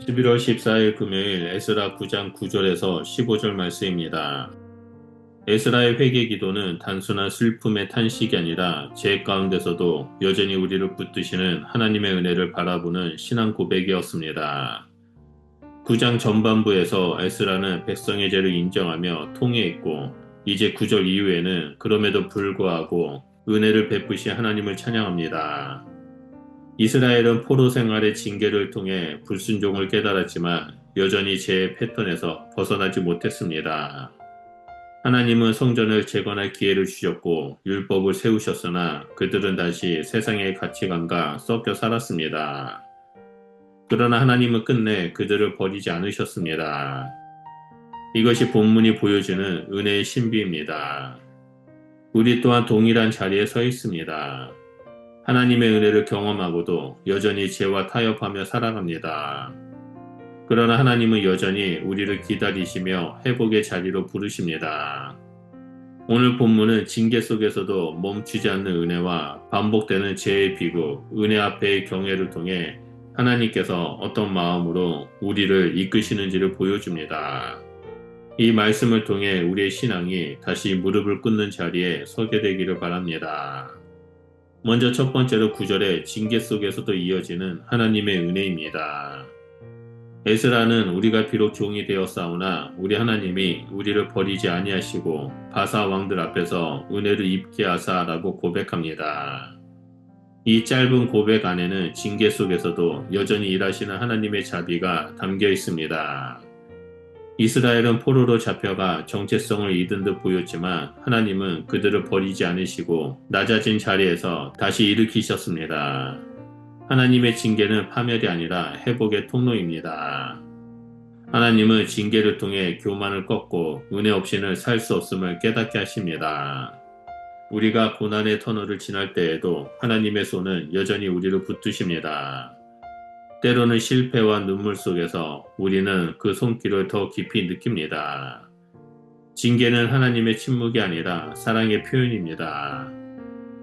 11월 14일 금요일 에스라 9장 9절에서 15절 말씀입니다. 에스라의 회개 기도는 단순한 슬픔의 탄식이 아니라 죄 가운데서도 여전히 우리를 붙드시는 하나님의 은혜를 바라보는 신앙 고백이었습니다. 9장 전반부에서 에스라는 백성의 죄를 인정하며 통회했고, 이제 9절 이후에는 그럼에도 불구하고 은혜를 베푸신 하나님을 찬양합니다. 이스라엘은 포로 생활의 징계를 통해 불순종을 깨달았지만 여전히 죄의 패턴에서 벗어나지 못했습니다. 하나님은 성전을 재건할 기회를 주셨고 율법을 세우셨으나 그들은 다시 세상의 가치관과 섞여 살았습니다. 그러나 하나님은 끝내 그들을 버리지 않으셨습니다. 이것이 본문이 보여주는 은혜의 신비입니다. 우리 또한 동일한 자리에 서 있습니다. 하나님의 은혜를 경험하고도 여전히 죄와 타협하며 살아갑니다. 그러나 하나님은 여전히 우리를 기다리시며 회복의 자리로 부르십니다. 오늘 본문은 징계 속에서도 멈추지 않는 은혜와 반복되는 죄의 비극, 은혜 앞에의 경외를 통해 하나님께서 어떤 마음으로 우리를 이끄시는지를 보여줍니다. 이 말씀을 통해 우리의 신앙이 다시 무릎을 꿇는 자리에 서게 되기를 바랍니다. 먼저 첫 번째로 9절의 징계 속에서도 이어지는 하나님의 은혜입니다. 에스라는 우리가 비록 종이 되었사오나 우리 하나님이 우리를 버리지 아니하시고 바사 왕들 앞에서 은혜를 입게 하사라고 고백합니다. 이 짧은 고백 안에는 징계 속에서도 여전히 일하시는 하나님의 자비가 담겨 있습니다. 이스라엘은 포로로 잡혀가 정체성을 잃은 듯 보였지만 하나님은 그들을 버리지 않으시고 낮아진 자리에서 다시 일으키셨습니다. 하나님의 징계는 파멸이 아니라 회복의 통로입니다. 하나님은 징계를 통해 교만을 꺾고 은혜 없이는 살 수 없음을 깨닫게 하십니다. 우리가 고난의 터널을 지날 때에도 하나님의 손은 여전히 우리를 붙드십니다. 때로는 실패와 눈물 속에서 우리는 그 손길을 더 깊이 느낍니다. 징계는 하나님의 침묵이 아니라 사랑의 표현입니다.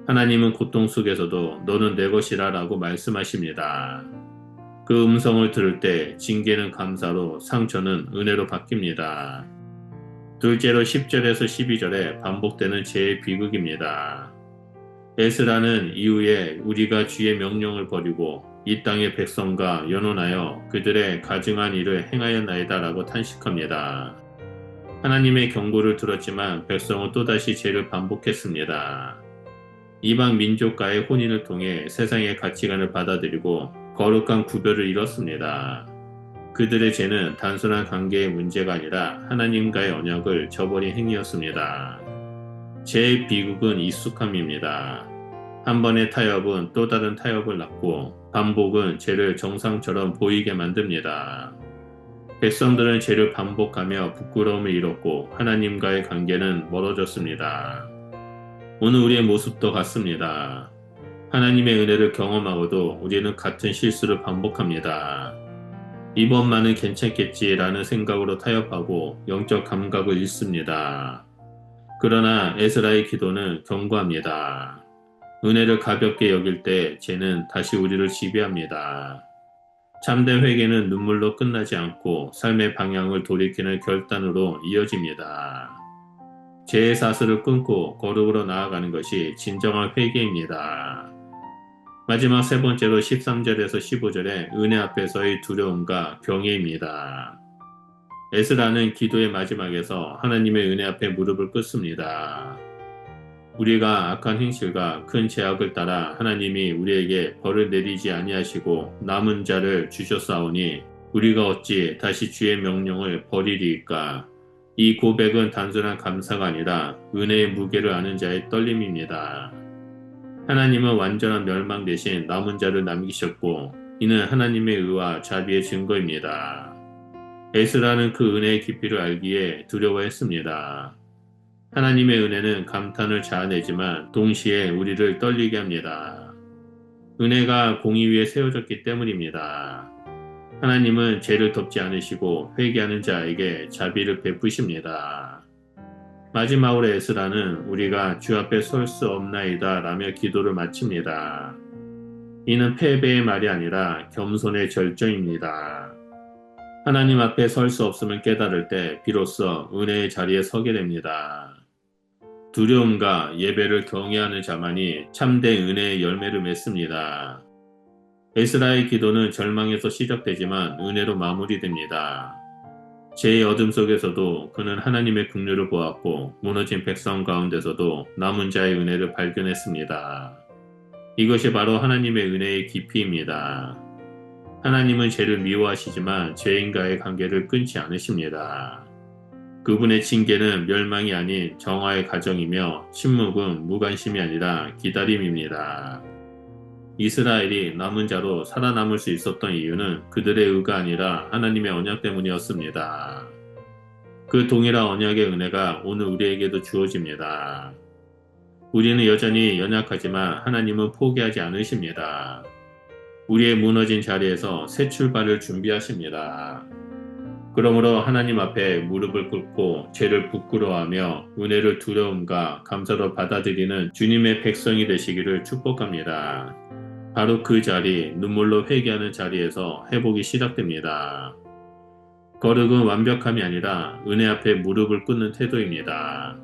하나님은 고통 속에서도 너는 내 것이라 라고 말씀하십니다. 그 음성을 들을 때 징계는 감사로 상처는 은혜로 바뀝니다. 둘째로 10절에서 12절에 반복되는 죄의 비극입니다. 에스라는 이후에 우리가 주의 명령을 버리고 이 땅의 백성과 연혼하여 그들의 가증한 일을 행하였나이다 라고 탄식합니다. 하나님의 경고를 들었지만 백성은 또다시 죄를 반복했습니다. 이방 민족과의 혼인을 통해 세상의 가치관을 받아들이고 거룩한 구별을 잃었습니다. 그들의 죄는 단순한 관계의 문제가 아니라 하나님과의 언약을 저버린 행위였습니다. 죄의 비극은 익숙함입니다. 한 번의 타협은 또 다른 타협을 낳고 반복은 죄를 정상처럼 보이게 만듭니다. 백성들은 죄를 반복하며 부끄러움을 잃었고 하나님과의 관계는 멀어졌습니다. 오늘 우리의 모습도 같습니다. 하나님의 은혜를 경험하고도 우리는 같은 실수를 반복합니다. 이번만은 괜찮겠지라는 생각으로 타협하고 영적 감각을 잃습니다. 그러나 에스라의 기도는 견고합니다. 은혜를 가볍게 여길 때 죄는 다시 우리를 지배합니다. 참된 회개는 눈물로 끝나지 않고 삶의 방향을 돌이키는 결단으로 이어집니다. 죄의 사슬을 끊고 거룩으로 나아가는 것이 진정한 회개입니다. 마지막 세 번째로 13절에서 15절에 은혜 앞에서의 두려움과 경외입니다. 에스라는 기도의 마지막에서 하나님의 은혜 앞에 무릎을 꿇습니다. 우리가 악한 행실과 큰 죄악을 따라 하나님이 우리에게 벌을 내리지 아니하시고 남은 자를 주셨사오니 우리가 어찌 다시 주의 명령을 버리리이까. 이 고백은 단순한 감사가 아니라 은혜의 무게를 아는 자의 떨림입니다. 하나님은 완전한 멸망 대신 남은 자를 남기셨고 이는 하나님의 의와 자비의 증거입니다. 에스라는 그 은혜의 깊이를 알기에 두려워했습니다. 하나님의 은혜는 감탄을 자아내지만 동시에 우리를 떨리게 합니다. 은혜가 공의 위에 세워졌기 때문입니다. 하나님은 죄를 덮지 않으시고 회개하는 자에게 자비를 베푸십니다. 마지막으로 에스라는 우리가 주 앞에 설 수 없나이다 라며 기도를 마칩니다. 이는 패배의 말이 아니라 겸손의 절정입니다. 하나님 앞에 설 수 없음을 깨달을 때 비로소 은혜의 자리에 서게 됩니다. 두려움과 예배를 경외하는 자만이 참된 은혜의 열매를 맺습니다. 에스라의 기도는 절망에서 시작되지만 은혜로 마무리됩니다. 죄의 어둠 속에서도 그는 하나님의 긍휼을 보았고 무너진 백성 가운데서도 남은 자의 은혜를 발견했습니다. 이것이 바로 하나님의 은혜의 깊이입니다. 하나님은 죄를 미워하시지만 죄인과의 관계를 끊지 않으십니다. 그분의 징계는 멸망이 아닌 정화의 과정이며 침묵은 무관심이 아니라 기다림입니다. 이스라엘이 남은 자로 살아남을 수 있었던 이유는 그들의 의가 아니라 하나님의 언약 때문이었습니다. 그 동일한 언약의 은혜가 오늘 우리에게도 주어집니다. 우리는 여전히 연약하지만 하나님은 포기하지 않으십니다. 우리의 무너진 자리에서 새 출발을 준비하십니다. 그러므로 하나님 앞에 무릎을 꿇고 죄를 부끄러워하며 은혜를 두려움과 감사로 받아들이는 주님의 백성이 되시기를 축복합니다. 바로 그 자리, 눈물로 회개하는 자리에서 회복이 시작됩니다. 거룩은 완벽함이 아니라 은혜 앞에 무릎을 꿇는 태도입니다.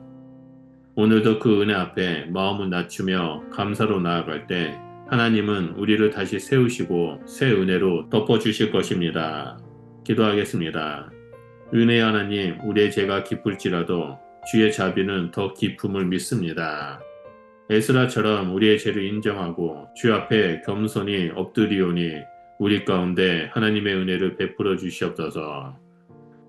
오늘도 그 은혜 앞에 마음을 낮추며 감사로 나아갈 때 하나님은 우리를 다시 세우시고 새 은혜로 덮어주실 것입니다. 기도하겠습니다. 은혜의 하나님, 우리의 죄가 깊을지라도 주의 자비는 더 깊음을 믿습니다. 에스라처럼 우리의 죄를 인정하고 주 앞에 겸손히 엎드리오니 우리 가운데 하나님의 은혜를 베풀어 주시옵소서.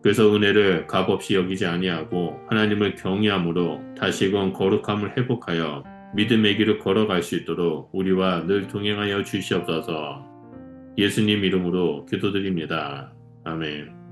그래서 은혜를 값없이 여기지 아니하고 하나님을 경외함으로 다시금 거룩함을 회복하여 믿음의 길을 걸어갈 수 있도록 우리와 늘 동행하여 주시옵소서. 예수님 이름으로 기도드립니다. 아멘.